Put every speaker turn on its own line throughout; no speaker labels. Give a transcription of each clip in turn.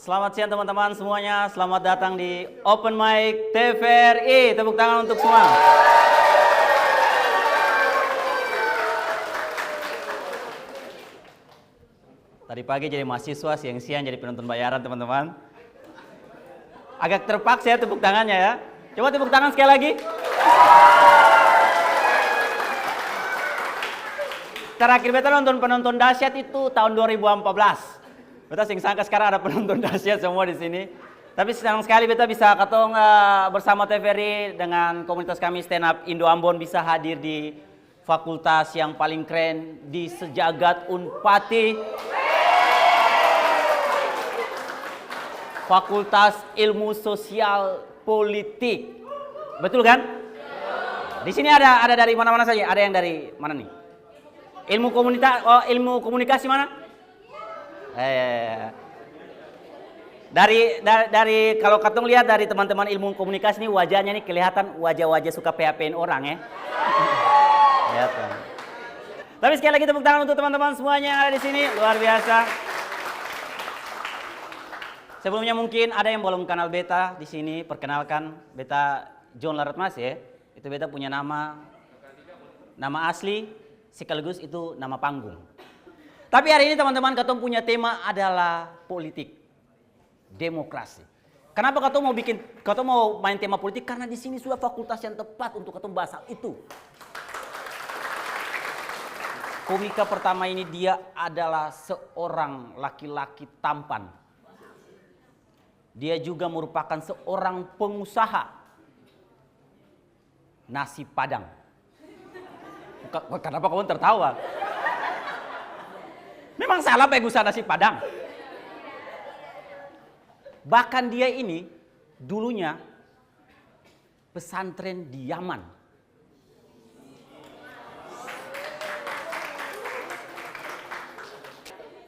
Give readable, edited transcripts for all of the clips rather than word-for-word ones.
Selamat siang teman-teman semuanya. Selamat datang di Open Mic TVRI. Tepuk tangan untuk semua. Tadi pagi jadi mahasiswa, siang-siang jadi penonton bayaran teman-teman. Agak terpaksa ya tepuk tangannya ya. Coba tepuk tangan sekali lagi. Terakhir beta nonton penonton dahsyat itu tahun 2014. Beta sing sangka sekarang ada penonton dahsyat semua di sini. Tapi senang sekali beta bisa ketong bersama TVRI dengan komunitas kami Stand Up Indo Ambon bisa hadir di fakultas yang paling keren di sejagat Unpati. Fakultas Ilmu Sosial Politik. Betul kan? Di sini ada dari mana-mana saja. Ada yang dari mana nih? Ilmu komunikasi mana? Dari kalau katong lihat dari teman-teman ilmu komunikasi nih wajahnya nih kelihatan wajah-wajah suka PHP-in orang ya. Kelihatan. Tapi sekali lagi tepuk tangan untuk teman-teman semuanya yang ada di sini, luar biasa. Sebelumnya mungkin ada yang belum kenal beta di sini, perkenalkan beta John Laratmas ya. Itu beta punya nama asli sekaligus itu nama panggung. Tapi hari ini teman-teman katong punya tema adalah politik, demokrasi. Kenapa katong mau main tema politik? Karena di sini sudah fakultas yang tepat untuk katong bahas hal itu. Komika pertama ini dia adalah seorang laki-laki tampan. Dia juga merupakan seorang pengusaha nasi Padang. Kenapa kamu tertawa? Memang salah pengusaha nasi Padang. Bahkan dia ini dulunya pesantren di Yaman.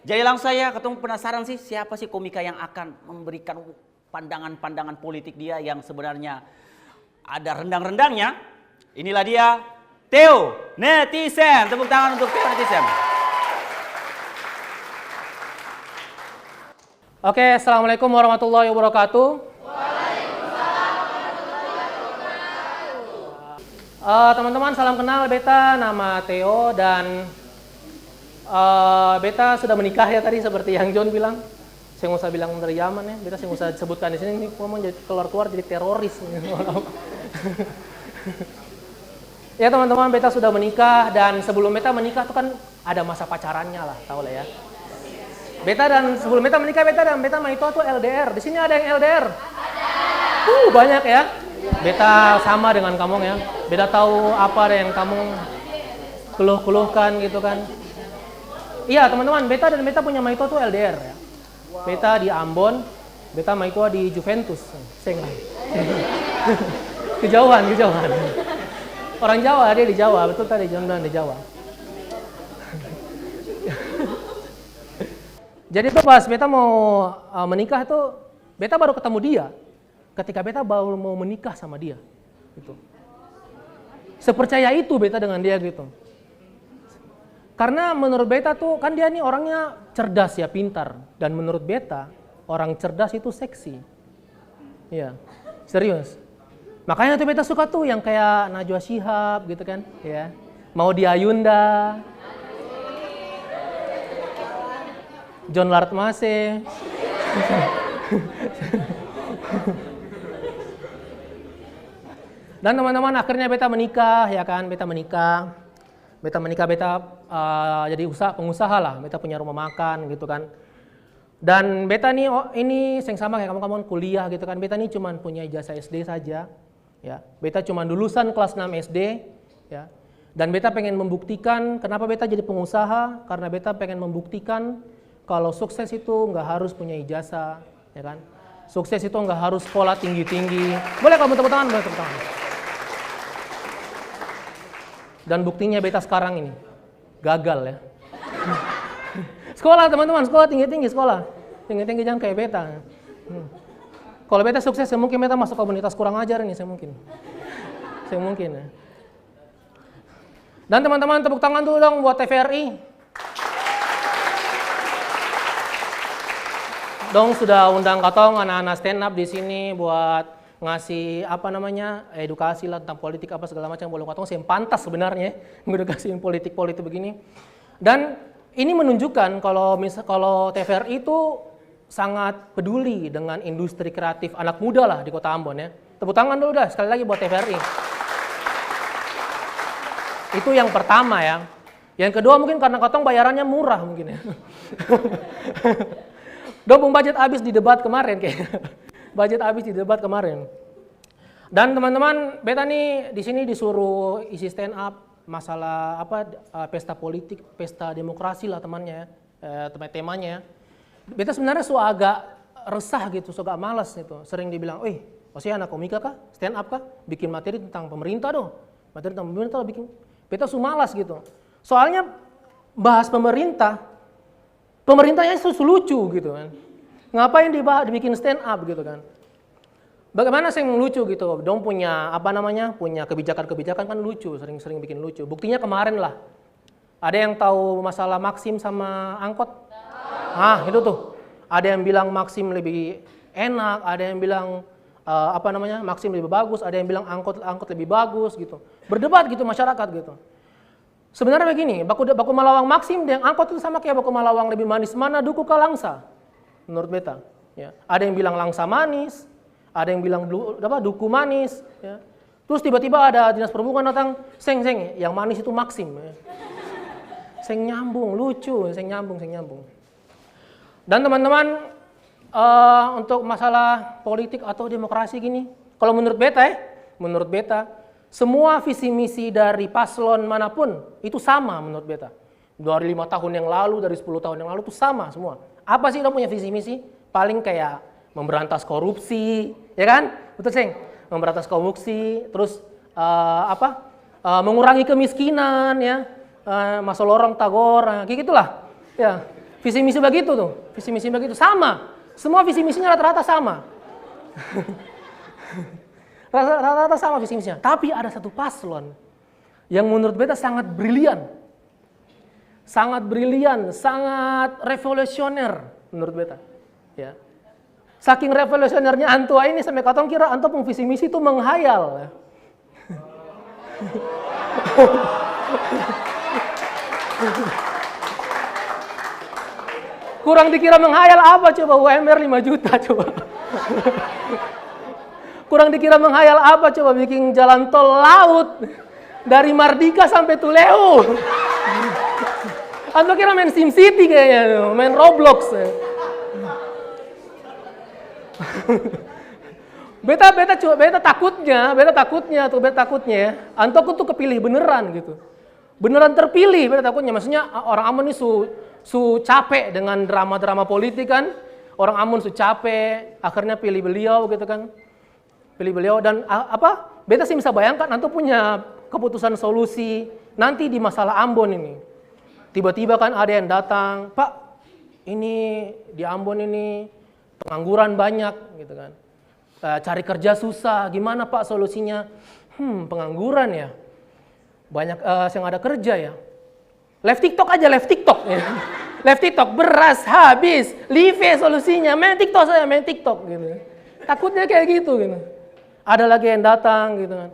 Jadi langsung saya ketemu penasaran sih siapa sih komika yang akan memberikan pandangan-pandangan politik dia yang sebenarnya ada rendang-rendangnya. Inilah dia Theo Netizen. Tepuk tangan untuk Theo Netizen.
Oke, assalamualaikum warahmatullahi wabarakatuh. Teman-teman, salam kenal. Beta nama Theo dan beta sudah menikah ya tadi seperti yang John bilang. Saya nggak usah bilang dari Yaman ya. Beta saya nggak usah sebutkan di sini. Ini ngomong jadi keluar jadi teroris. Ya teman-teman, beta sudah menikah dan sebelum beta menikah tuh kan ada masa pacarannya lah, tahu lah ya. Beta dan sebelum beta menikah beta sama itu tuh LDR. Di sini ada yang LDR? Banyak ya. Beta sama dengan kamu ya. Beta tahu apa yang kamu keluh-keluhkan gitu kan. Iya teman-teman, beta punya Maito tuh LDR ya. Beta di Ambon, beta Maito di Juventus. Kejauhan. Orang Jawa, dia di Jawa, betul tadi John bilang di Jawa. Jadi tuh pas beta mau menikah tuh, beta baru ketemu dia. Ketika beta baru mau menikah sama dia, gitu. Sepercaya itu beta dengan dia gitu. Karena menurut beta tuh kan dia nih orangnya cerdas ya, pintar. Dan menurut beta orang cerdas itu seksi. Iya, serius. Makanya tuh beta suka tuh yang kayak Najwa Shihab gitu kan, ya. Maudy Ayunda, John Laratmase. Dan teman-teman akhirnya beta menikah ya kan, beta menikah jadi pengusaha lah, beta punya rumah makan gitu kan. Dan beta nih ini sama kayak kamu kuliah gitu kan, beta nih cuman punya ijazah SD saja ya. Beta cuman lulusan kelas 6 SD ya. Dan beta pengen membuktikan kenapa beta jadi pengusaha, karena beta pengen membuktikan kalau sukses itu nggak harus punya ijazah, ya kan? Sukses itu nggak harus sekolah tinggi-tinggi. Boleh kamu tepuk tangan, boleh tepuk tangan. Dan buktinya beta sekarang ini gagal ya. Sekolah teman-teman, sekolah tinggi-tinggi, sekolah tinggi-tinggi jangan kayak beta. Kalau beta sukses, mungkin beta masuk komunitas kurang ajar ini, saya mungkin ya. Dan teman-teman tepuk tangan dulu dong buat TVRI. dong sudah undang katong anak-anak stand up di sini buat ngasih apa namanya edukasi lah tentang politik apa segala macam. Boleh katong sih pantas sebenarnya ngedukasi politik begini. Dan ini menunjukkan kalau TVRI itu sangat peduli dengan industri kreatif anak muda lah di Kota Ambon ya. Tepuk tangan dulu dah sekali lagi buat TVRI. Itu yang pertama ya. Yang kedua mungkin karena katong bayarannya murah mungkin ya. Dong budget habis di debat kemarin kayaknya. Budget habis di debat kemarin. Dan teman-teman, beta nih di sini disuruh isi stand up masalah pesta politik, pesta demokrasi lah temannya, temanya. Beta sebenarnya agak resah gitu, agak malas gitu. Sering dibilang, masih anak komika kah? Stand up kah? Bikin materi tentang pemerintah dong. Materi tentang pemerintah bikin. Beta malas gitu. Soalnya bahas pemerintahnya itu lucu gitu kan. Ngapain dibikin stand up gitu kan. Bagaimana sih yang lucu gitu. Dong punya punya kebijakan-kebijakan kan lucu, sering-sering bikin lucu. Buktinya kemarin lah. Ada yang tahu masalah Maxim sama angkot? Itu tuh. Ada yang bilang Maxim lebih enak, ada yang bilang Maxim lebih bagus, ada yang bilang angkot lebih bagus gitu. Berdebat gitu masyarakat gitu. Sebenarnya begini, baku Malawang Maxim dan angkot itu sama kayak baku Malawang lebih manis mana duku ke langsa. Menurut beta, ya. Ada yang bilang langsa manis, ada yang bilang duku manis, ya. Terus tiba-tiba ada dinas perhubungan datang, seng, yang manis itu Maxim. Ya. Seng nyambung, lucu, seng nyambung. Dan teman-teman, untuk masalah politik atau demokrasi gini, kalau menurut beta, semua visi misi dari paslon manapun itu sama menurut beta. Dari 5 tahun yang lalu, dari 10 tahun yang lalu itu sama semua. Apa sih dia punya visi misi? Paling kayak memberantas korupsi, ya kan? Betul Seng? Memberantas korupsi, terus mengurangi kemiskinan, ya, masa lorong tagor, kayak gitulah. Ya, visi misi begitu tuh, visi misi begitu sama. Semua visi misinya rata-rata sama. Rata-rata sama visi misinya. Tapi ada satu paslon yang menurut beta sangat brilian, sangat revolusioner menurut beta. Ya. Saking revolusionernya Antua ini sampai katong kira Antua pun visi misi itu menghayal. Kurang dikira menghayal apa coba UMR 5 juta coba. Kurang dikira menghayal apa coba bikin jalan tol laut dari Mardika sampai Tuleu. Antua kira main SimCity kayaknya, main Roblox. Beta takutnya, Antua tuh kepilih beneran gitu. Beneran terpilih, beta takutnya. Maksudnya orang Ambon ini capek dengan drama-drama politik kan. Orang Ambon capek, akhirnya pilih beliau gitu kan. Pilih beliau dan beta sih bisa bayangkan Antua punya keputusan solusi nanti di masalah Ambon ini. Tiba-tiba kan ada yang datang, Pak, ini di Ambon ini pengangguran banyak gitu kan. Cari kerja susah, gimana Pak solusinya? Pengangguran ya. Banyak yang ada kerja ya. Live TikTok aja, live TikTok ya. Live TikTok, beras habis, live solusinya, main TikTok saya, main TikTok gitu. Takutnya kayak gitu gitu. Ada lagi yang datang gitu kan.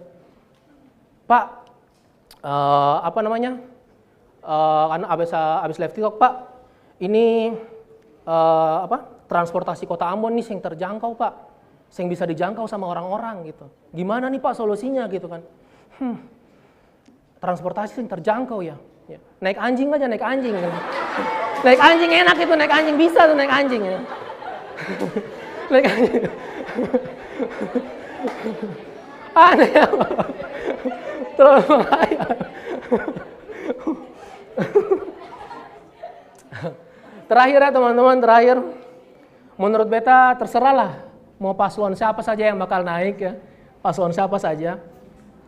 Pak, habis live TikTok, Pak, ini transportasi Kota Ambon nih yang terjangkau, Pak. Yang bisa dijangkau sama orang-orang gitu. Gimana nih Pak solusinya gitu kan. Transportasi yang terjangkau ya. Naik anjing aja, naik anjing. Naik anjing enak itu, naik anjing bisa tuh naik anjing ya. Naik anjing. Aneh ya. Terlalu bahaya. Terakhir ya teman-teman, menurut beta terserahlah mau paslon siapa saja yang bakal naik ya, paslon siapa saja.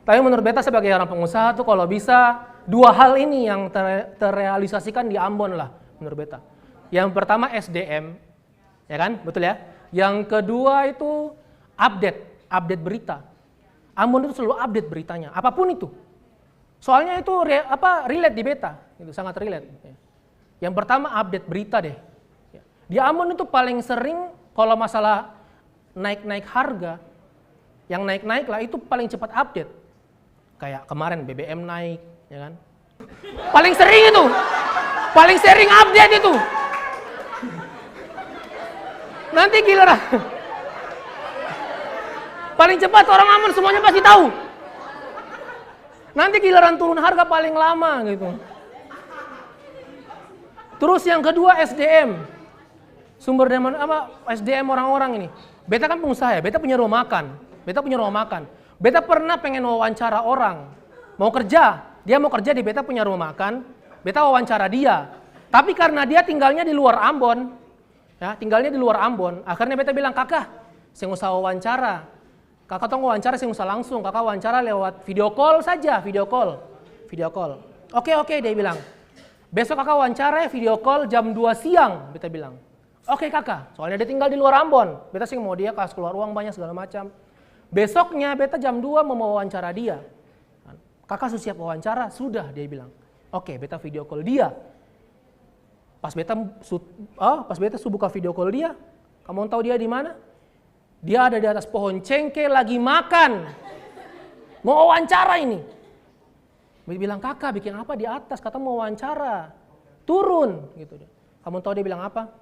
Tapi menurut beta sebagai orang pengusaha tuh kalau bisa 2 hal ini yang terrealisasikan di Ambon lah menurut beta. Yang pertama SDM, ya kan, betul ya. Yang kedua itu update berita. Ambon itu selalu update beritanya, apapun itu. Soalnya itu relate di beta, itu sangat relate. Yang pertama update berita deh. Di Ambon itu paling sering kalau masalah naik-naik harga, yang naik-naik lah itu paling cepat update. Kayak kemarin BBM naik, ya kan? Paling sering itu, paling sering update itu. Nanti giliran, paling cepat orang Ambon semuanya pasti tahu. Nanti giliran turun harga paling lama gitu. Terus yang kedua SDM. Sumber daya apa SDM orang-orang ini. Beta kan pengusaha ya, beta punya rumah makan. Beta pernah pengen wawancara orang. Mau kerja, dia mau kerja di beta punya rumah makan. Beta wawancara dia. Tapi karena dia tinggalnya di luar Ambon, ya, akhirnya beta bilang, "Kakak, saya usah wawancara. Kakak tong wawancara saya usah langsung, kakak wawancara lewat video call saja, video call. Oke, dia bilang. Besok kakak wawancara video call jam 2 siang, beta bilang. Oke kakak, soalnya dia tinggal di luar Ambon. Beta sih mau dia kasih keluar uang banyak segala macam. Besoknya beta jam 2 mau wawancara dia. Kakak sudah siap wawancara? Sudah, dia bilang. Oke, beta video call dia. Pas beta buka video call dia, kamu tahu dia di mana? Dia ada di atas pohon cengkeh lagi makan. Mau wawancara ini. Dia bilang, "Kakak bikin apa di atas? Kata mau wawancara." Turun gitu. Kamu tahu dia bilang apa?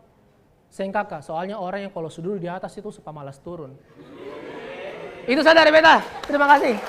"Seng kakak, soalnya orang yang kalau sudah di atas itu suka malas turun." Itu saja dari beta. Terima kasih.